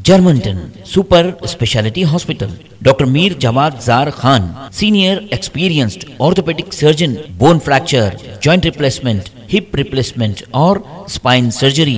Germanton super speciality hospital, doctor Mir Jawad Jar Khan, senior experienced orthopaedic surgeon, bone fracture, joint replacement, hip replacement और spine surgery.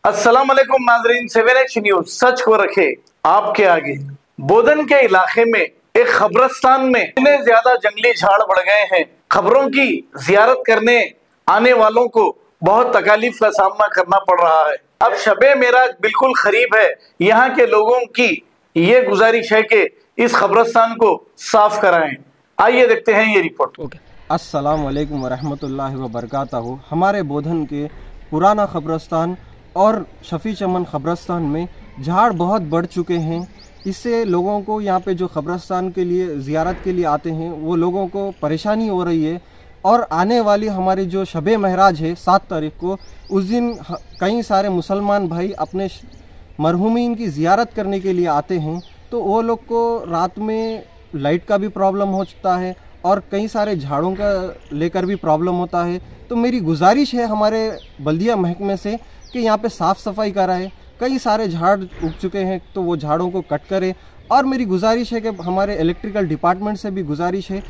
अस्सलाम वालेकुम नाजरीन, 7H news सच को रखे आपके आगे। बोधन के इलाके में एक खबरस्तान में इतने ज्यादा जंगली झाड़ बढ़ गए हैं, खबरों की जियारत करने आने वालों को बहुत तकलीफ का सामना करना पड़ रहा है। अब शबे मेराज बिल्कुल करीब है, यहाँ के लोगों की ये गुजारिश है कि इस खबरस्तान को साफ कराएं। आइए देखते हैं ये रिपोर्ट। अस्सलाम वालेकुम वरहमतुल्लाहि वबरकातहू। हमारे बोधन के पुराना खबरस्तान और शफी चमन खबरस्तान में झाड़ बहुत बढ़ चुके हैं। इससे लोगों को यहाँ पे जो खबरस्तान के लिए ज़ियारत के लिए आते हैं वो लोगों को परेशानी हो रही है। और आने वाली हमारी जो शबे महराज है 7 तारीख को, उस दिन कई सारे मुसलमान भाई अपने मरहूमीन की ज़ियारत करने के लिए आते हैं, तो वो लोग को रात में लाइट का भी प्रॉब्लम होता है और कई सारे झाड़ों का लेकर भी प्रॉब्लम होता है। तो मेरी गुजारिश है हमारे बल्दिया महकमे से कि यहाँ पे साफ़ सफाई कराए। कई सारे झाड़ उग चुके हैं तो वो झाड़ों को कट करें। और मेरी गुजारिश है कि हमारे इलेक्ट्रिकल डिपार्टमेंट से भी गुजारिश है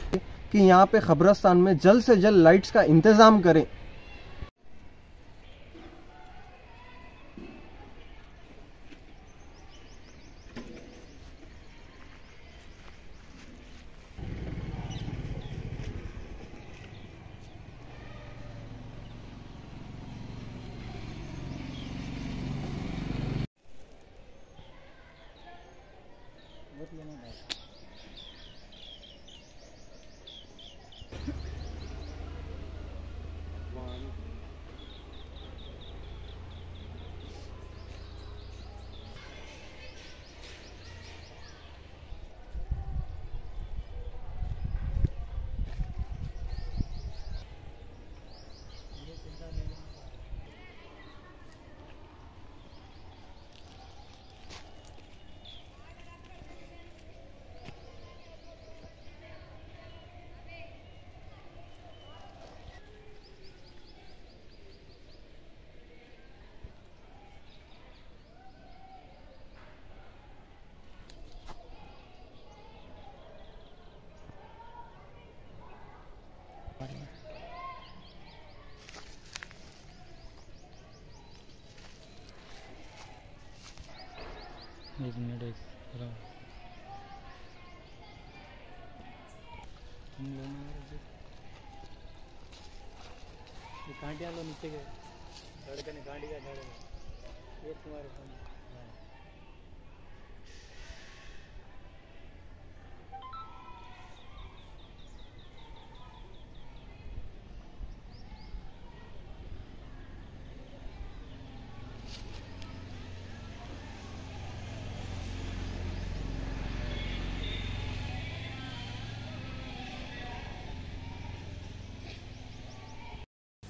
कि यहाँ पे खबरस्तान में जल्द से जल्द लाइट्स का इंतज़ाम करें। एक मिनट कांटिया लो नीचे गए सड़क ने कांटी का झाड़ ये तुम्हारे सामने।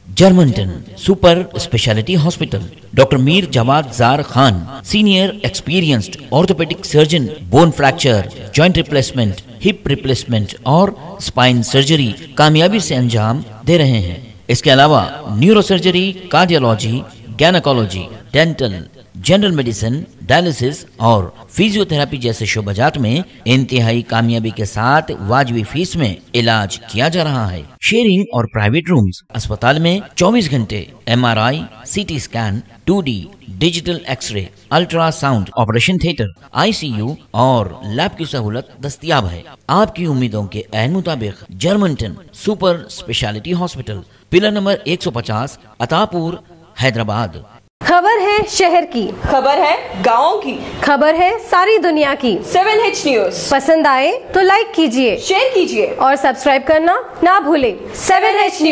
Germanten super speciality hospital, doctor Mir Jawad Jar Khan, senior experienced orthopaedic surgeon, bone fracture, joint replacement, hip replacement और स्पाइन सर्जरी कामयाबी से अंजाम दे रहे हैं। इसके अलावा neuro surgery, cardiology, gynaecology, dental, general medicine, dialysis और फिजियोथेरेपी जैसे शोबाजात में इंतहाई कामयाबी के साथ वाजिबी फीस में इलाज किया जा रहा है। शेयरिंग और प्राइवेट रूम्स, अस्पताल में 24 घंटे MRI, CT scan, 2D digital X ray, ultrasound, operation theatre, ICU और लैब की सहूलत दस्तयाब है। आपकी उम्मीदों के ऐन मुताबिक Germanten super speciality hospital, pillar number 150, Attapur, Hyderabad. खबर है शहर की, खबर है गाँव की, खबर है सारी दुनिया की। 7H न्यूज पसंद आए तो लाइक कीजिए, शेयर कीजिए और सब्सक्राइब करना ना भूलें। 7H news.